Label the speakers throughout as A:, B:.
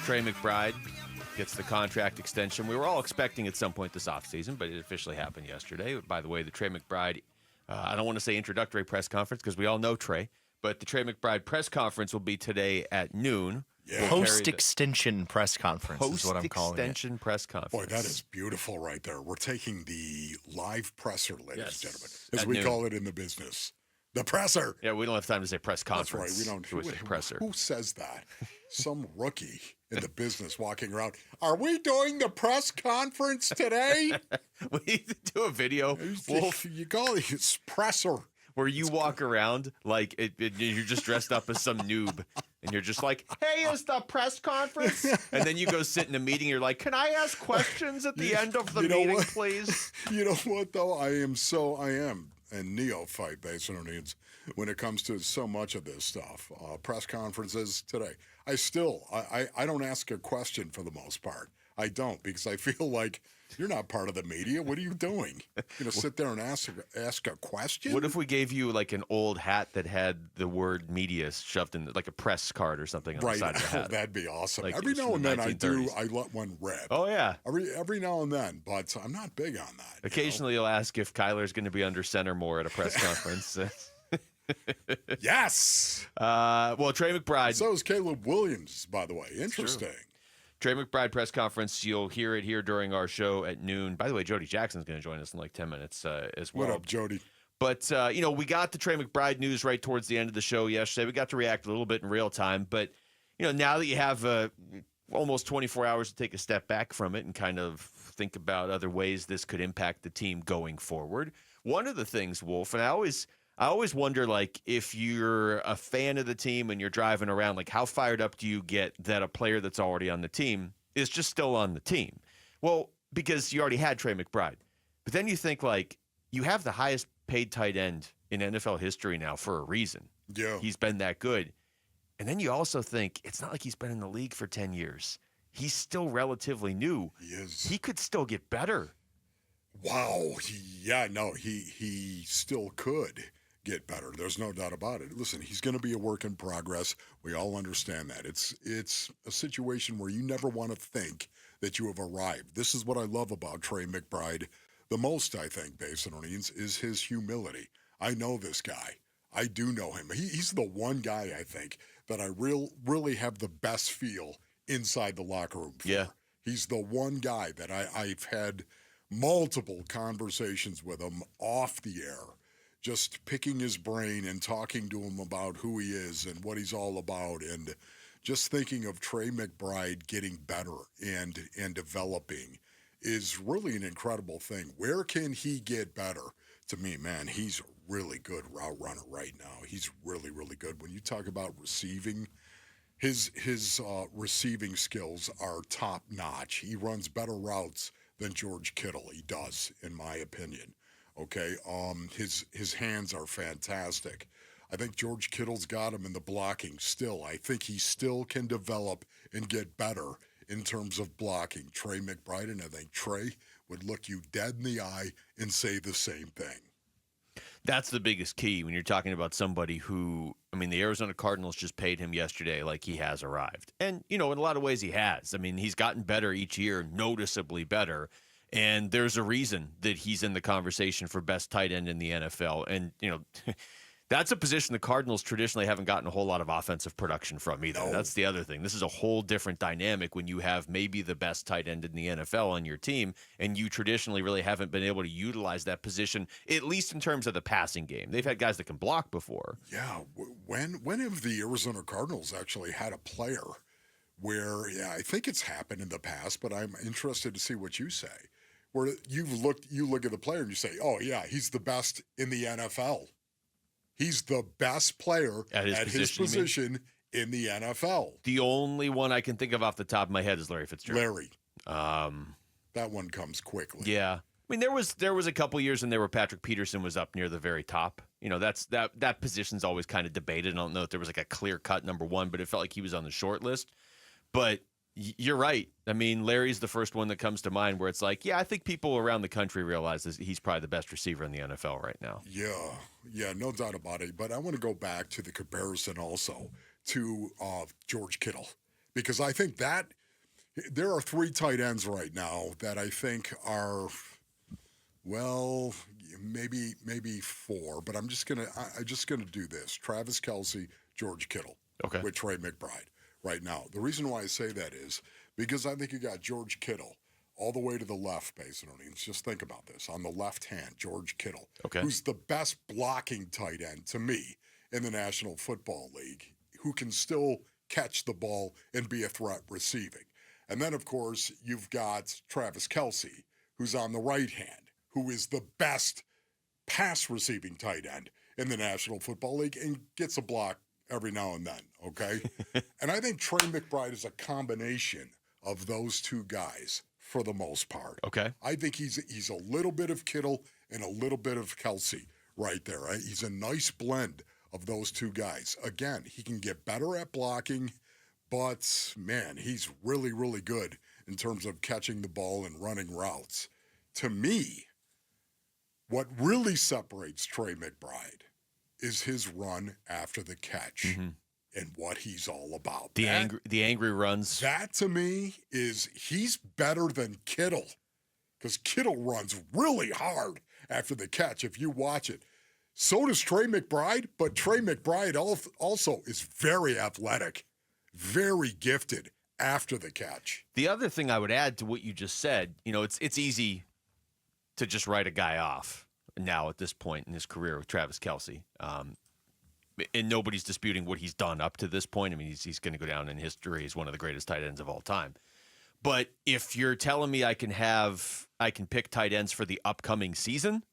A: Trey McBride gets the contract extension. We were all expecting at some point this offseason, but it officially happened yesterday. By the way, the Trey McBride, I don't want to say introductory press conference because we all know Trey, but the Trey McBride press conference will be today at noon.
B: Yeah.
C: Post-extension press conference is what I'm calling it.
A: Post-extension press conference.
B: Boy, that is beautiful right there. We're taking the live presser, ladies and gentlemen, as
A: At
B: we
A: noon.
B: call it in the business. The presser.
A: Yeah, we don't have time to say press
B: That's
A: conference.
B: right. We don't.
A: We say presser.
B: Who says that? Some rookie in the business walking around. Are we doing the press conference today?
A: We need to do a video, Wolf,
B: You call it presser.
A: where you walk around like you're just dressed up as some noob, and you're just like, "Hey, is the press conference?" And then you go sit in a meeting. You're like, "Can I ask questions at the end of the meeting,
B: what?
A: please?"
B: You know what, though? I am a neophyte, basically, when it comes to so much of this stuff. Press conferences today. I don't ask a question for the most part. I don't, because I feel like you're not part of the media. What are you doing? Sit there and ask a question?
A: What if we gave you like an old hat that had the word media shoved in, like a press card or something on the side of the hat?
B: That'd be awesome.
A: Like
B: Every
A: it's
B: now
A: from
B: and
A: the
B: then
A: 1930s.
B: I let one rip.
A: Oh, yeah.
B: Every now and then, but I'm not big on that.
A: Occasionally you'll ask if Kyler's going to be under center more at a press conference.
B: Yes.
A: Well, Trey McBride.
B: So is Caleb Williams, by the way. Interesting.
A: Trey McBride press conference. You'll hear it here during our show at noon. By the way, Jody Jackson's going to join us in like 10 minutes as well.
B: What up, Jody?
A: But, we got the Trey McBride news right towards the end of the show yesterday. We got to react a little bit in real time. But, now that you have almost 24 hours to take a step back from it and kind of think about other ways this could impact the team going forward, one of the things, Wolf, and I always wonder, like, if you're a fan of the team and you're driving around, like, how fired up do you get that a player that's already on the team is just still on the team? Well, because you already had Trey McBride. But then you think, like, you have the highest paid tight end in NFL history now for a reason.
B: Yeah.
A: He's been that good. And then you also think, it's not like he's been in the league for 10 years. He's still relatively new.
B: He is.
A: He could still get better.
B: Wow. He still could get better. There's no doubt about it. Listen, he's going to be a work in progress. We all understand that. It's a situation where you never want to think that you have arrived. This is what I love about Trey McBride the most, I think, based on is his humility. I know this guy. I do know him. He's the one guy, I think, that I really have the best feel inside the locker room for.
A: Yeah.
B: He's the one guy that I've had multiple conversations with him off the air, just picking his brain and talking to him about who he is and what he's all about, and just thinking of Trey McBride getting better and developing is really an incredible thing. Where can he get better? To me, man, he's a really good route runner right now. He's really, really good. When you talk about receiving, his receiving skills are top notch. He runs better routes than George Kittle. He does, in my opinion. Okay, his hands are fantastic. I think George Kittle's got him in the blocking still. I think he still can develop and get better in terms of blocking. Trey McBride, and I think Trey would look you dead in the eye and say the same thing.
A: That's the biggest key when you're talking about somebody who, the Arizona Cardinals just paid him yesterday like he has arrived. And, in a lot of ways he has. He's gotten better each year, noticeably better. And there's a reason that he's in the conversation for best tight end in the NFL. And, that's a position the Cardinals traditionally haven't gotten a whole lot of offensive production from either.
B: No.
A: That's the other thing. This is a whole different dynamic when you have maybe the best tight end in the NFL on your team, and you traditionally really haven't been able to utilize that position, at least in terms of the passing game. They've had guys that can block before.
B: Yeah. When have the Arizona Cardinals actually had a player where, I think it's happened in the past, but I'm interested to see what you say, where you look at the player and you say, oh, yeah, he's the best in the NFL. He's the best player at his position in the NFL.
A: The only one I can think of off the top of my head is Larry Fitzgerald.
B: Larry. That one comes quickly.
A: Yeah. There was a couple years in there where Patrick Peterson was up near the very top. That position's always kind of debated. I don't know if there was like a clear-cut number one, but it felt like he was on the short list. But you're right. Larry's the first one that comes to mind where it's like, I think people around the country realize that he's probably the best receiver in the NFL right now.
B: Yeah, no doubt about it. But I want to go back to the comparison also to George Kittle, because I think that There are 3 tight ends right now that I think are, well, maybe 4, but I'm just gonna do this. Travis Kelce, George Kittle,
A: Okay.
B: with Trey McBride right now. The reason why I say that is because I think you got George Kittle all the way to the left, basically. Just think about this. On the left hand, George Kittle,
A: Okay.
B: who's the best blocking tight end to me in the National Football League, who can still catch the ball and be a threat receiving. And then, of course, you've got Travis Kelce, who's on the right hand, who is the best pass receiving tight end in the National Football League and gets a block every now and then, okay? And I think Trey McBride is a combination of those 2 guys for the most part.
A: Okay.
B: I think he's a little bit of Kittle and a little bit of Kelce right there. Right? He's a nice blend of those 2 guys. Again, he can get better at blocking, but, man, he's really, really good in terms of catching the ball and running routes. To me, what really separates Trey McBride is his run after the catch and what he's all about.
A: The angry runs.
B: That, to me, he's better than Kittle, because Kittle runs really hard after the catch if you watch it. So does Trey McBride, but Trey McBride also is very athletic, very gifted after the catch.
A: The other thing I would add to what you just said, it's easy to just write a guy off now at this point in his career with Travis Kelce. And nobody's disputing what he's done up to this point. I mean, he's going to go down in history as one of the greatest tight ends of all time. But if you're telling me I can pick tight ends for the upcoming season,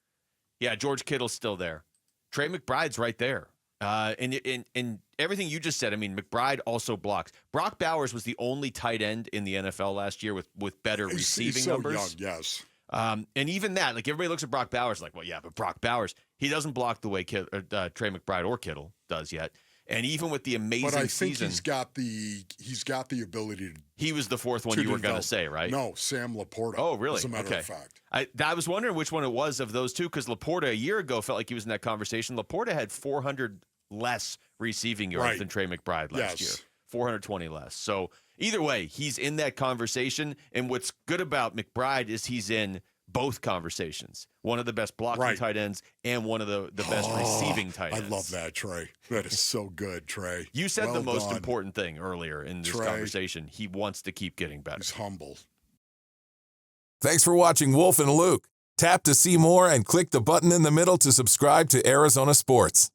A: yeah, George Kittle's still there. Trey McBride's right there. And everything you just said, I mean, McBride also blocks. Brock Bowers was the only tight end in the NFL last year with better receiving
B: he's so
A: numbers.
B: Young, yes.
A: And even that, like, everybody looks at Brock Bowers like, well, yeah, but Brock Bowers, he doesn't block the way Trey McBride or Kittle does yet. And even with the amazing season,
B: but I think he's got the ability to.
A: He was the 4th one you were going to say, right?
B: No, Sam Laporta.
A: Oh, really?
B: As a matter of fact.
A: I was wondering which one it was of those 2, because Laporta a year ago felt like he was in that conversation. Laporta had 400 less receiving yards than Trey McBride last year. 420 less. So either way, he's in that conversation. And what's good about McBride is he's in both conversations. One of the best blocking tight ends and one of the best receiving tight ends.
B: I love that, Trey. That is so good, Trey.
A: You said
B: well
A: the most
B: done.
A: important thing earlier in this conversation. He wants to keep getting better.
B: He's humble.
D: Thanks for watching Wolf and Luke. Tap to see more and click the button in the middle to subscribe to Arizona Sports.